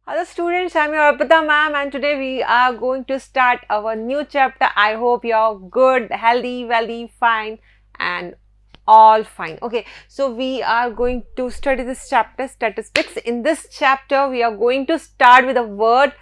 Hello students, I'm your Arpita ma'am and today we are going to start our new chapter. I hope you're good, healthy, wealthy, fine and all fine. Okay, so we are going to study this chapter, statistics. In this chapter, we are going to start with the word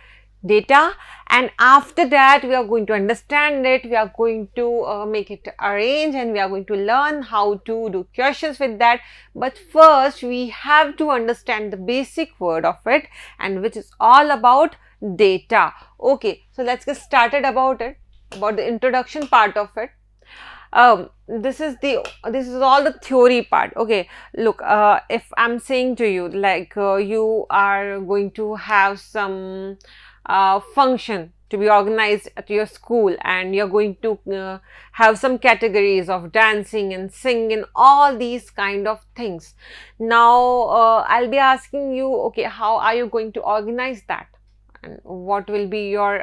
data, and after that we are going to understand it, we are going to make it arrange, and we are going to learn how to do questions with that. But first we have to understand the basic word of it, and which is all about data. Okay, so let's get started about it, about the introduction part of it. This is all the theory part. Okay, look, if I'm saying to you like you are going to have some function to be organized at your school, and you're going to have some categories of dancing and singing, all these kind of things. Now I'll be asking you, okay, how are you going to organize that, and what will be your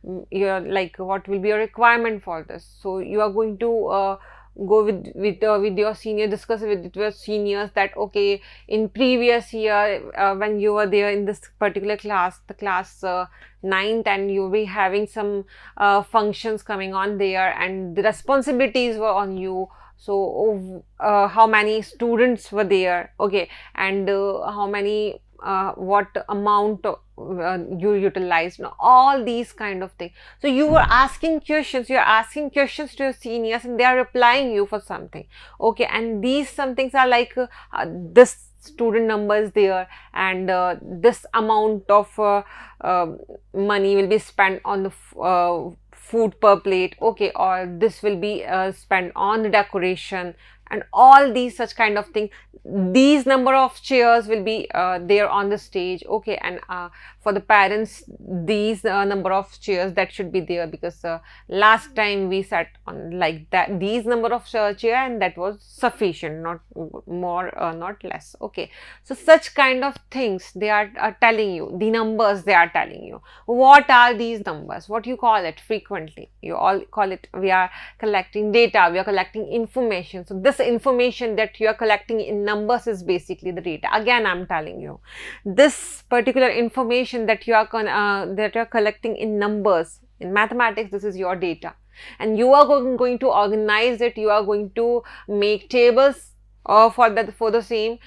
what will be your requirement for this? So you are going to go with your senior, discuss with your seniors that okay, in previous year when you were there in this particular class, the class 9th, and you'll be having some functions coming on there, and the responsibilities were on you. So how many students were there, okay, and how many what amount you utilized, all these kind of things. So you were asking questions, you're asking questions to your seniors, and they are replying you for something. Okay, and these some things are like this student number is there, and this amount of money will be spent on the food per plate, okay, or this will be spent on the decoration, and all these such kind of things. These number of chairs will be there on the stage, okay, and for the parents, these number of chairs that should be there, because last time we sat on like that, these number of chair, and that was sufficient, not more, not less. Okay, so such kind of things they are telling you, the numbers they are telling you. What are these numbers? What you call it frequently? You all call it, we are collecting data, we are collecting information. So this information that you are collecting in numbers is basically the data. Again, I'm telling you, this particular information that you are collecting in numbers, in mathematics, this is your data, and you are going to organize it. You are going to make tables for the same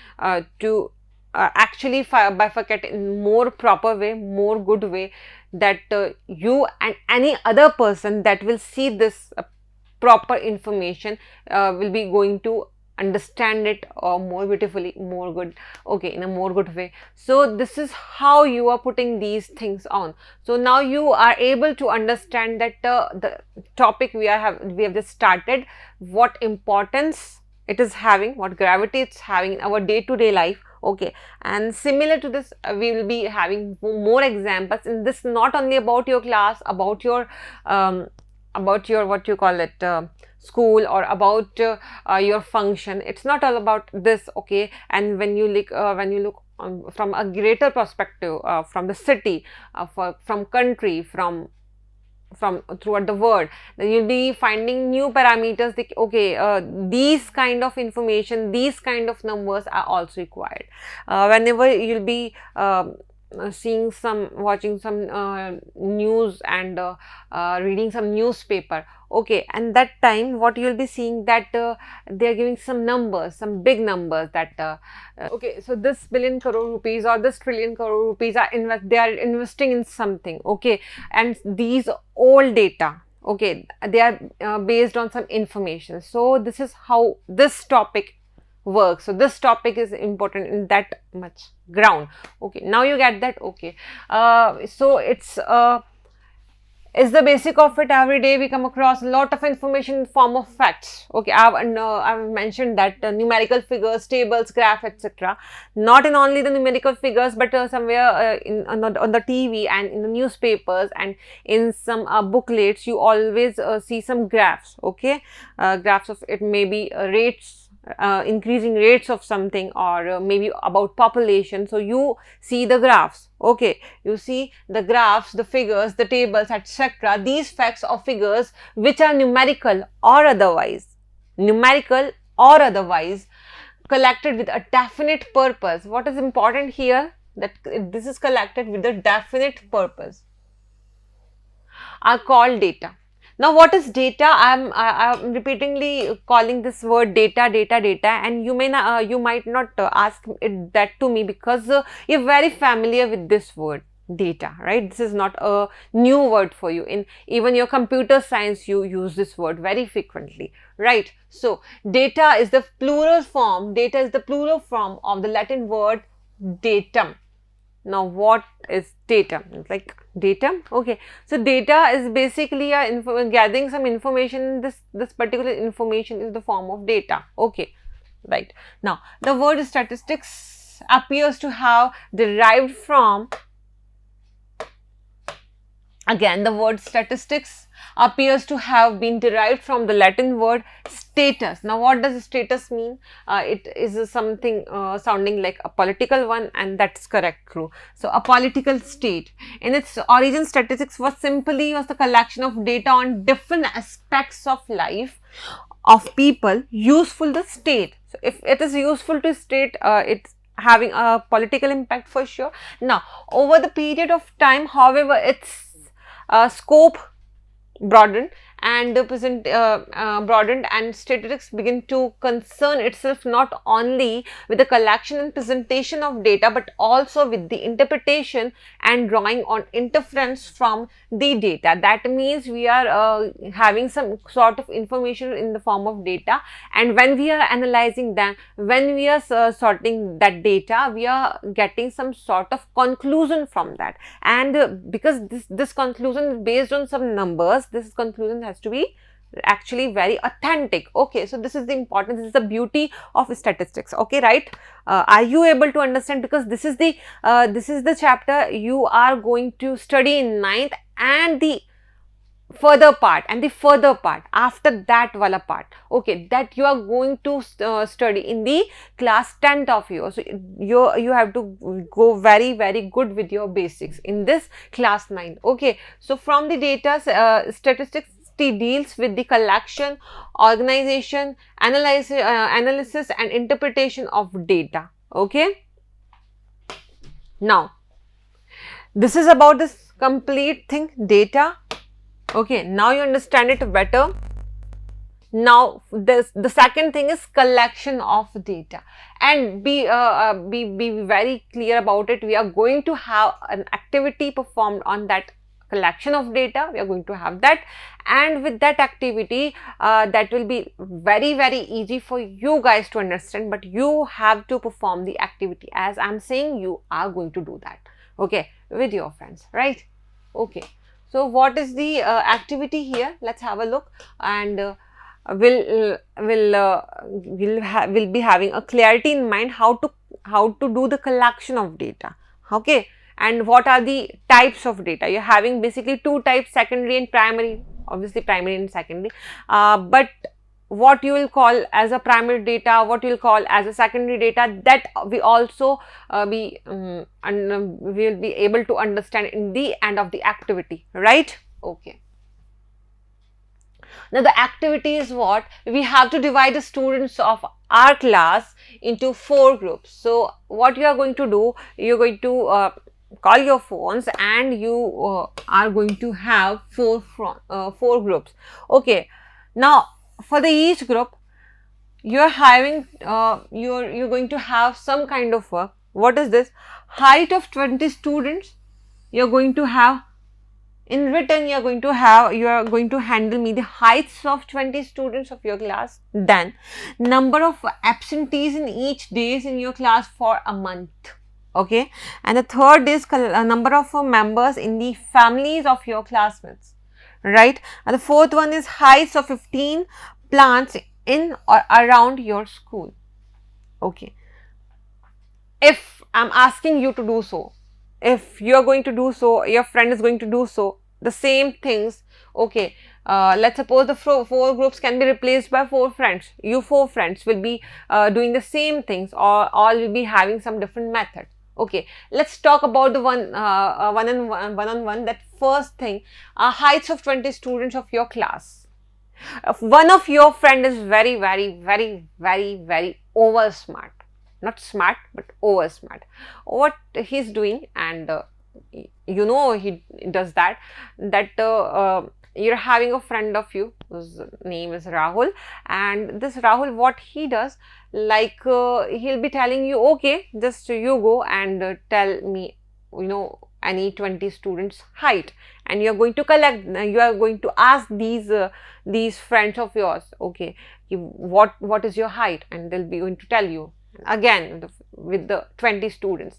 to actually bifurcate in more proper way, more good way, that you and any other person that will see this proper information will be going to understand it more beautifully, more good, okay, in a more good way. So this is how you are putting these things on. So now you are able to understand that the topic we have just started, what importance it is having, what gravity it's having in our day-to-day life. Okay, and similar to this, we will be having more examples in this, not only about your class, about your what you call it, school, or about your function. It's not all about this, okay. And when you look from a greater perspective, from the city, from country, from throughout the world, then you'll be finding new parameters. Okay, these kind of information, these kind of numbers are also required whenever you'll be watching some news, and reading some newspaper. Okay, and that time what you will be seeing, that they are giving some numbers, some big numbers, that okay, so this billion crore rupees or this trillion crore rupees are they are investing in something. Okay, and these old data, okay, they are based on some information. So this is how this topic works. So this topic is important in that much ground. Okay, now you get that. Okay, so it's the basic of it. Every day we come across a lot of information in form of facts. Okay, I've mentioned that numerical figures, tables, graph, etc. Not in only the numerical figures, but somewhere on the TV and in the newspapers and in some booklets, you always see some graphs. Okay, graphs of it, may be rates, increasing rates of something, or maybe about population. So you see the graphs. Okay, you see the graphs, the figures, the tables, etc. These facts or figures which are numerical or otherwise, collected with a definite purpose. What is important here? that this is collected with a definite purpose are called data. Now, what is data? I'm repeatedly calling this word data, and you might not ask that to me because you're very familiar with this word data, right? This is not a new word for you. In even your computer science, you use this word very frequently, right? So, data is the plural form. Data is the plural form of the Latin word datum. Now, what is datum? It's like datum. Okay, so data is basically gathering some information. This particular information is the form of data. Okay, right. Now, the word statistics appears to have derived from, again, the word statistics appears to have been derived from the Latin word status. Now, what does status mean? It is something sounding like a political one, and that's correct, true. So, a political state. In its origin, statistics was the collection of data on different aspects of life of people useful to state. So, if it is useful to state, it's having a political impact for sure. Now, over the period of time, however, its scope broadened and statistics begin to concern itself not only with the collection and presentation of data but also with the interpretation and drawing on inference from the data. That means we are having some sort of information in the form of data, and when we are analyzing them, when we are sorting that data, we are getting some sort of conclusion from that, and because this conclusion is based on some numbers, this conclusion has to be actually very authentic. Okay, so this is the importance, this is the beauty of statistics. Okay, right? Are you able to understand? Because this is the chapter you are going to study in 9th, and the further part after that wala part, okay, that you are going to study in the class 10th of yours. So you have to go very good with your basics in this class 9. Okay, so from the data, statistics deals with the collection, organization, analysis and interpretation of data. Okay, now this is about this complete thing, data. Okay, now you understand it better. Now the second thing is collection of data, and be very clear about it. We are going to have an activity performed on that collection of data. We are going to have that, and with that activity that will be very easy for you guys to understand, but you have to perform the activity. As I'm saying, you are going to do that, okay, with your friends, right? Okay, so what is the activity here? Let's have a look, and we'll be having a clarity in mind how to do the collection of data. Okay, and what are the types of data? You're having basically two types, secondary and primary, obviously primary and secondary, but what you will call as a primary data, what you will call as a secondary data, that we also we will be able to understand in the end of the activity, right? Okay. Now the activity is what? We have to divide the students of our class into 4 groups. So what you are going to do, you're going to call your phones, and you are going to have 4 groups. Okay, now for the each group you're having you're going to have some kind of work. What is this? Height of 20 students. You're going to have in written, you are going to handle me the heights of 20 students of your class. Then number of absentees in each days in your class for a month. Okay, and the third is number of members in the families of your classmates, right? And the fourth one is heights of 15 plants in or around your school. Okay, if I'm asking you to do so, if you are going to do so, your friend is going to do so, the same things. Okay, let's suppose the 4 groups can be replaced by 4 friends. You 4 friends will be doing the same things, or all will be having some different method. Okay, let's talk about the one-on-one. That first thing, heights of 20 students of your class. If one of your friend is very over smart, not smart but over smart. What he's doing, and you know he does that, you're having a friend of you whose name is Rahul, and this Rahul, what he does, like he'll be telling you, okay, just you go and tell me, you know, any 20 students height, and you're going to collect, you are going to ask these friends of yours, okay, what is your height, and they'll be going to tell you again with the 20 students.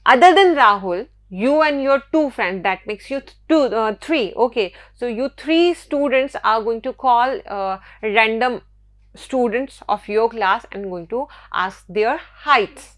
Other than Rahul, you and your two friends, that makes you three, okay, so you three students are going to call random students of your class and going to ask their heights.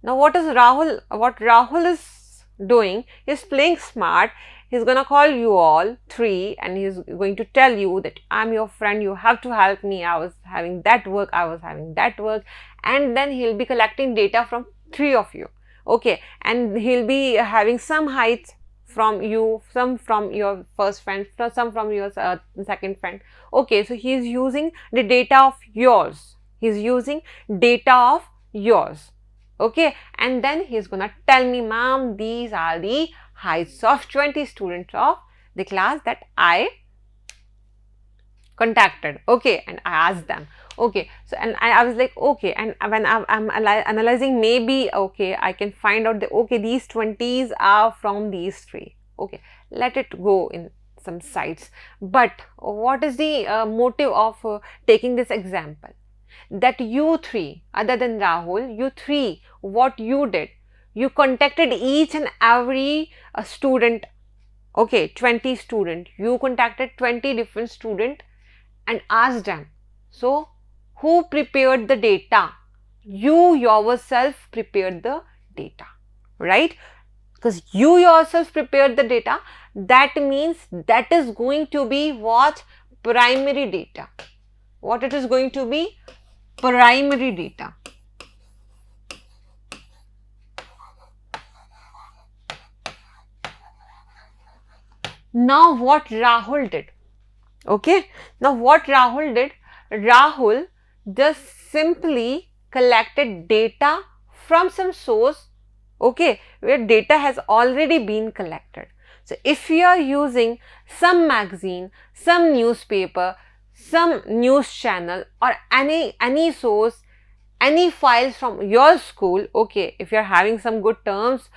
Now what Rahul is doing, he's playing smart. He's gonna call you all three and he's going to tell you that I'm your friend, you have to help me, I was having that work, and then he'll be collecting data from three of you, okay, and he'll be having some heights from you, some from your first friend, some from your second friend, okay, so he's using the data of yours, okay, and then he's gonna tell me, ma'am, these are the heights of 20 students of the class that I contacted, okay, and I asked them, okay, so and I was like, okay, and when I'm analyzing, maybe, okay, I can find out that, okay, these 20s are from these three, okay, let it go in some sites. But what is the motive of taking this example? That you three, other than Rahul, you three, what you did, you contacted each and every student, okay, 20 student, you contacted 20 different student and asked them. So who prepared the data? You yourself prepared the data, right? Because you yourself prepared the data, that means that is going to be what? Primary data. What it is going to be? Primary data. Now what Rahul did, okay, now what Rahul did, Rahul just simply collected data from some source, okay, where data has already been collected. So if you are using some magazine, some newspaper, some news channel, or any source, any files from your school, okay, if you are having some good terms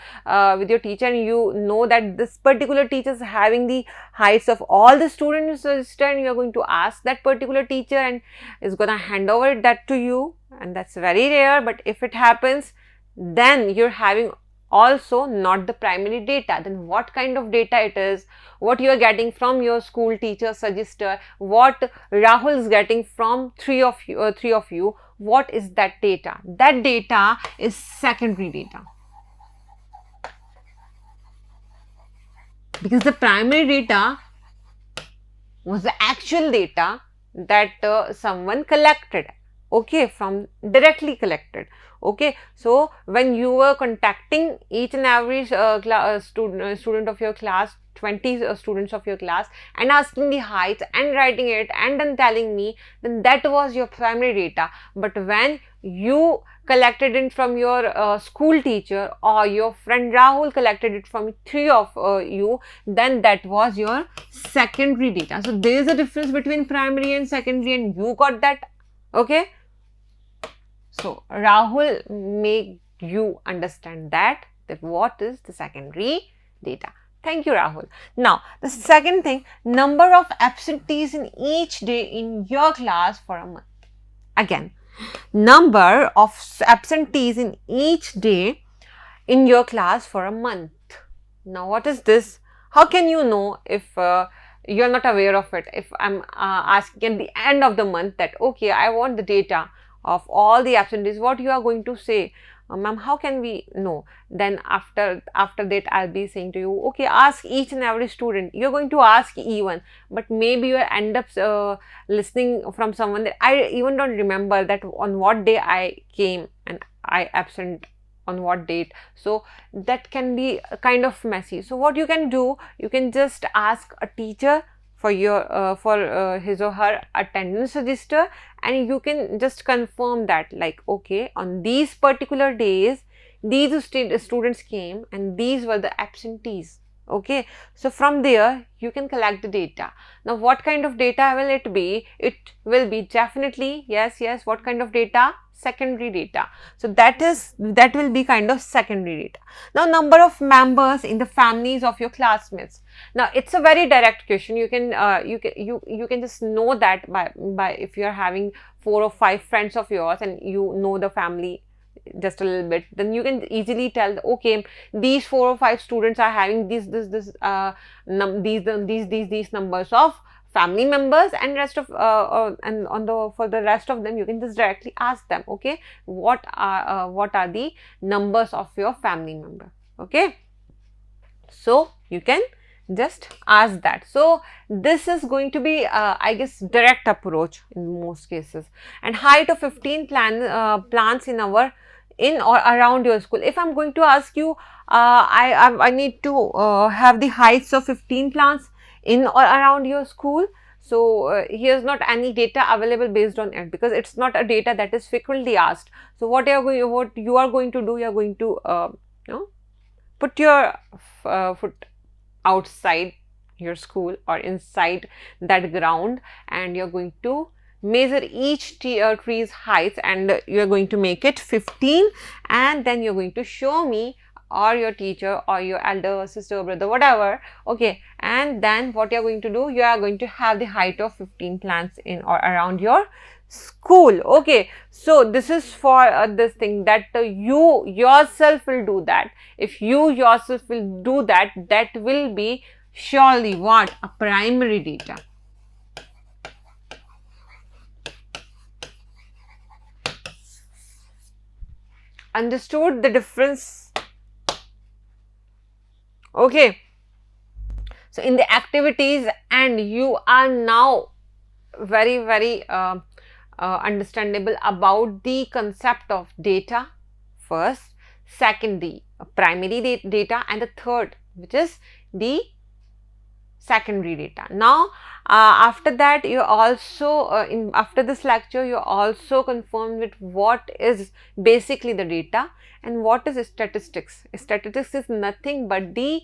with your teacher and you know that this particular teacher is having the heights of all the students registered, and you are going to ask that particular teacher and is going to hand over that to you, and that's very rare, but if it happens, then you're having also not the primary data. Then what kind of data it is, what you are getting from your school teacher register, what Rahul is getting from three of you, what is that data? That data is secondary data, because the primary data was the actual data that someone collected, okay, from directly collected, okay. So when you were contacting each and every student of your class, 20 students of your class, and asking the heights and writing it and then telling me, then that was your primary data. But when you collected it from your school teacher, or your friend Rahul collected it from three of you, then that was your secondary data. So there is a difference between primary and secondary, and you got that, okay. So Rahul make you understand that what is the secondary data. Thank you, Rahul. Now, the second thing, number of absentees in each day in your class for a month. Again, number of absentees in each day in your class for a month. Now, what is this? How can you know if you are not aware of it? If I'm asking at the end of the month that, okay, I want the data of all the absentees, what you are going to say? Ma'am, how can we know? Then after that, I'll be saying to you, okay, ask each and every student. You're going to ask E1, but maybe you end up listening from someone that I even don't remember that on what day I came and I absent on what date. So that can be kind of messy. So what you can do, you can just ask a teacher for your his or her attendance register, and you can just confirm that, like, okay, on these particular days these students came and these were the absentees. Okay, so from there you can collect the data. Now what kind of data will it be? It will be definitely, yes, what kind of data? Secondary data. So that will be kind of secondary data. Now number of members in the families of your classmates. Now it's a very direct question. You can you can just know that by if you are having 4 or 5 friends of yours and you know the family just a little bit, then you can easily tell, okay, these 4 or 5 students are having these numbers of family members, and rest of and for the rest of them you can just directly ask them, okay, what are the numbers of your family member. Okay, so you can just ask that. So this is going to be I guess direct approach in most cases. And height of 15 plants in or around your school. If I'm going to ask you, I need to have the heights of 15 plants in or around your school. So here's not any data available based on it, because it's not a data that is frequently asked. So what you are going to do, you are going to put your foot outside your school or inside that ground, and you're going to measure each tree's heights, and you're going to make it 15, and then you're going to show me or your teacher or your elder sister or brother, whatever. Okay, and then what you're going to do, you are going to have the height of 15 plants in or around your school. Okay, so this is for this thing that you yourself will do that. If you yourself will do that, that will be surely what? A primary data. Understood the difference? Okay, so in the activities, and you are now very understandable about the concept of data. First, second, the primary data, and the third, which is the secondary data. Now after that, you also after this lecture, you also confirmed with what is basically the data and what is statistics. Statistics is nothing but the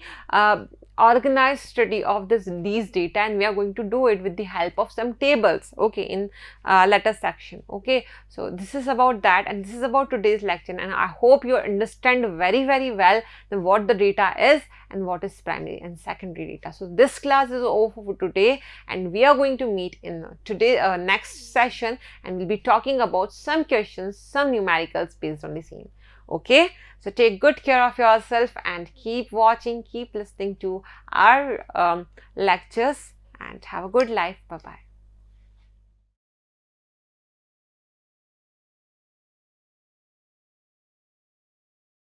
organized study of these data, and we are going to do it with the help of some tables, okay, in letter section. Okay, so this is about that, and this is about today's lecture, and I hope you understand very well what the data is and what is primary and secondary data. So this class is over for today, and we are going to meet in today next session, and we'll be talking about some questions, some numericals based on the same. Okay, so take good care of yourself and keep watching, keep listening to our lectures, and have a good life. Bye bye.